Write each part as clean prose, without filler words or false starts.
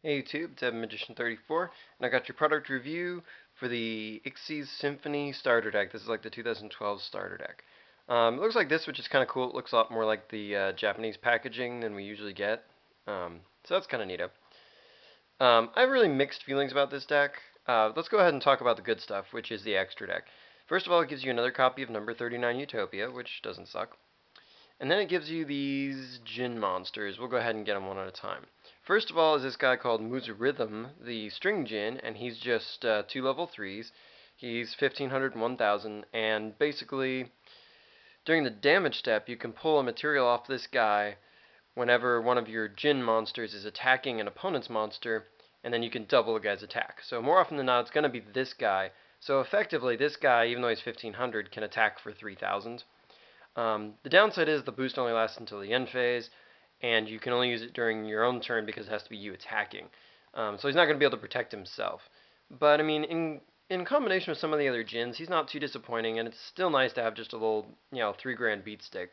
Hey YouTube, it's Magician34, and I got your product review for the Xyz Symphony starter deck. This is like the 2012 starter deck. It looks like this, which is kind of cool. It looks a lot more like the Japanese packaging than we usually get. So that's kind of neato. I have really mixed feelings about this deck. Let's go ahead and talk about the good stuff, which is the extra deck. First of all, it gives you another copy of number 39 Utopia, which doesn't suck. And then it gives you these Djinn monsters. We'll go ahead and get them one at a time. First of all is this guy called Rhythm, the string Djinn, and he's just 2 level 3s. He's 1500 and 1000, and basically during the damage step you can pull a material off this guy whenever one of your Djinn monsters is attacking an opponent's monster, and then you can double a guy's attack. So more often than not it's going to be this guy. So effectively this guy, even though he's 1500, can attack for 3000. The downside is the boost only lasts until the end phase, and you can only use it during your own turn because it has to be you attacking. So he's not going to be able to protect himself. But I mean, in combination with some of the other Djinns, he's not too disappointing, and it's still nice to have just a little, 3 grand beat stick.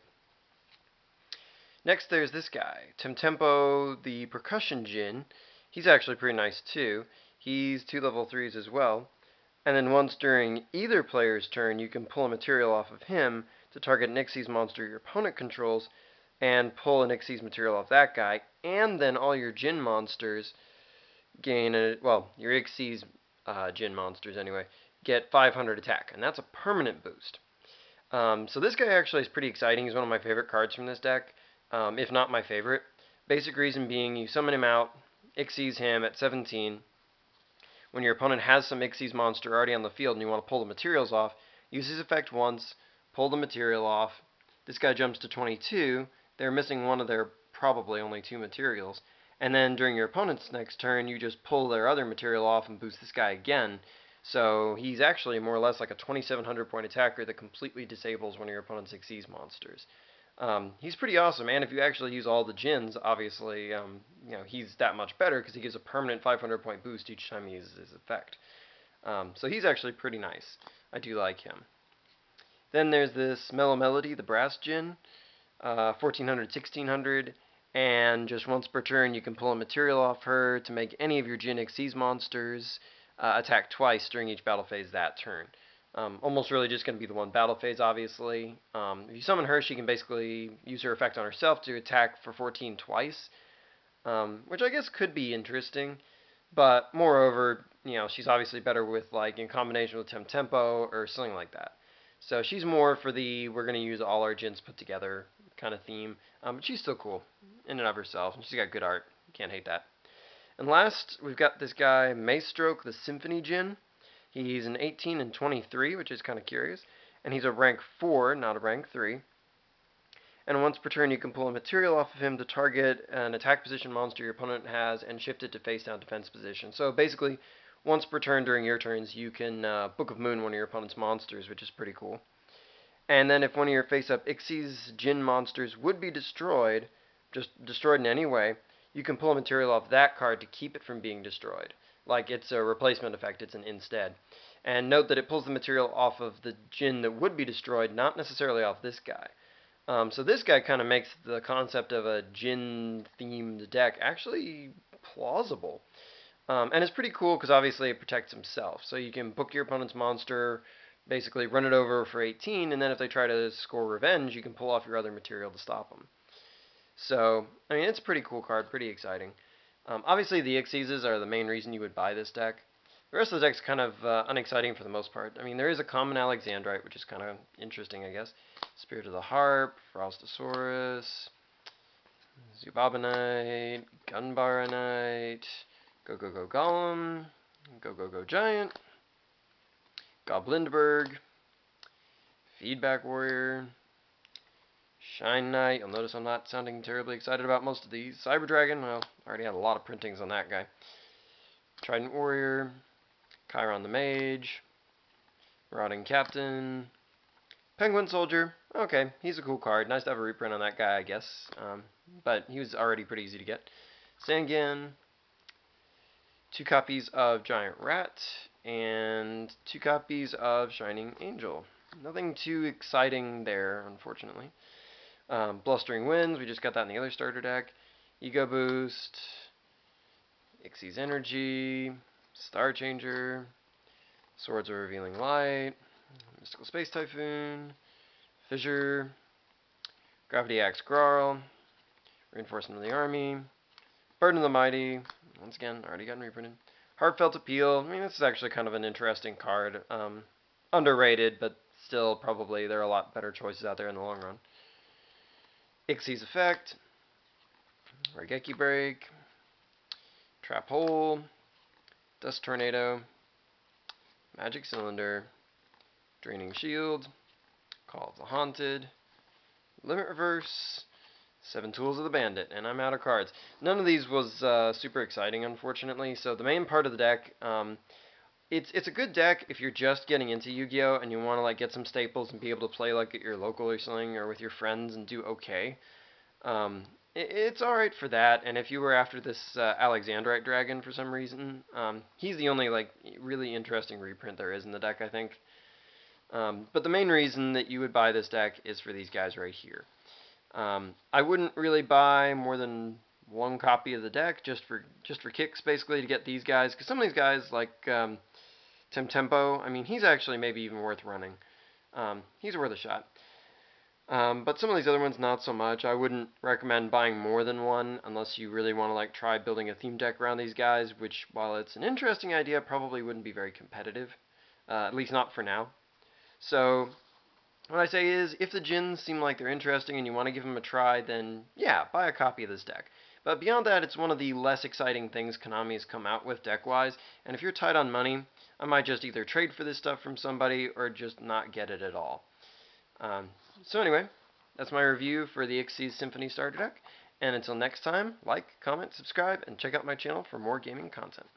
Next, there's this guy, Tempo, the percussion Djinn. He's actually pretty nice too. He's 2 level 3s as well. And then once during either player's turn, you can pull a material off of him to target an Xyz monster your opponent controls, and pull an Xyz material off that guy, and then all your Djinn monsters gain your Xyz Djinn monsters anyway, get 500 attack, and that's a permanent boost. So this guy actually is pretty exciting. He's one of my favorite cards from this deck, if not my favorite. Basic reason being, you summon him out, Xyz him at 17. When your opponent has some Xyz monster already on the field and you want to pull the materials off, use his effect once, pull the material off. This guy jumps to 22. They're missing one of their probably only 2 materials. And then during your opponent's next turn, you just pull their other material off and boost this guy again. So he's actually more or less like a 2700 point attacker that completely disables one of your opponent's Xyz monsters. He's pretty awesome, and if you actually use all the Djinns, obviously, he's that much better because he gives a permanent 500 point boost each time he uses his effect. So he's actually pretty nice. I do like him. Then there's this Mellow Melody, the brass Djinn, 1400, 1600, and just once per turn you can pull a material off her to make any of your Djinn Xyz monsters attack twice during each battle phase that turn. Almost really just going to be the one battle phase, obviously. If you summon her, she can basically use her effect on herself to attack for 14 twice, which I guess could be interesting. But moreover, she's obviously better with in combination with Tempo or something like that. So she's more for the we're going to use all our Djinns put together kind of theme. But she's still cool in and of herself, and she's got good art. Can't hate that. And last, we've got this guy, Maestroke, the Symphony Djinn. He's an 18 and 23, which is kind of curious. And he's a rank 4, not a rank 3. And once per turn, you can pull a material off of him to target an attack position monster your opponent has and shift it to face down defense position. So basically, once per turn during your turns, you can Book of Moon one of your opponent's monsters, which is pretty cool. And then if one of your face-up Xyz Djinn monsters would be destroyed, just destroyed in any way, you can pull a material off that card to keep it from being destroyed. Like it's a replacement effect, it's an instead. And note that it pulls the material off of the Djinn that would be destroyed, not necessarily off this guy. So this guy kind of makes the concept of a Djinn-themed deck actually plausible. And it's pretty cool because obviously it protects himself. So you can book your opponent's monster, basically run it over for 18, and then if they try to score revenge, you can pull off your other material to stop them. So, I mean, it's a pretty cool card, pretty exciting. Obviously, the Xyzes are the main reason you would buy this deck. The rest of the deck's kind of unexciting for the most part. I mean, there is a common Alexandrite, which is kind of interesting, I guess. Spirit of the Harp, Frostosaurus, Zubobonite, Gunbaronite, Go Go Go Golem, Go Go Go Giant, Goblindberg, Feedback Warrior, Shine Knight. You'll notice I'm not sounding terribly excited about most of these. Cyber Dragon, well, I already had a lot of printings on that guy. Trident Warrior, Chiron the Mage, Marauding Captain, Penguin Soldier. Okay, he's a cool card. Nice to have a reprint on that guy, I guess. But he was already pretty easy to get. Sangan, 2 copies of Giant Rat, and 2 copies of Shining Angel. Nothing too exciting there, unfortunately. Blustering Winds, we just got that in the other starter deck. Ego Boost, Xyz Energy, Star Changer, Swords of Revealing Light, Mystical Space Typhoon, Fissure, Gravity Axe Grarl, Reinforcement of the Army, Burden of the Mighty, once again, already gotten reprinted. Heartfelt Appeal, I mean, this is actually kind of an interesting card. Underrated, but still probably there are a lot better choices out there in the long run. Xyz Effect, Raigeki Break, Trap Hole, Dust Tornado, Magic Cylinder, Draining Shield, Call of the Haunted, Limit Reverse, 7 Tools of the Bandit, and I'm out of cards. None of these was super exciting, unfortunately, so the main part of the deck, it's a good deck if you're just getting into Yu-Gi-Oh! And you want to like get some staples and be able to play like at your local or something, or with your friends and do okay. It's alright for that, and if you were after this Alexandrite Dragon for some reason, he's the only like really interesting reprint there is in the deck, I think. But the main reason that you would buy this deck is for these guys right here. I wouldn't really buy more than one copy of the deck just for kicks, basically, to get these guys, because some of these guys like Temtempo, I mean, he's actually maybe even worth running. He's worth a shot. But some of these other ones, not so much. I wouldn't recommend buying more than one unless you really want to like try building a theme deck around these guys, which, while it's an interesting idea, probably wouldn't be very competitive. At least not for now. So what I say is, if the Djinns seem like they're interesting and you want to give them a try, then yeah, buy a copy of this deck. But beyond that, it's one of the less exciting things Konami's come out with deck-wise, and if you're tight on money, I might just either trade for this stuff from somebody or just not get it at all. So anyway, that's my review for the Xyz Symphony starter deck, and until next time, like, comment, subscribe, and check out my channel for more gaming content.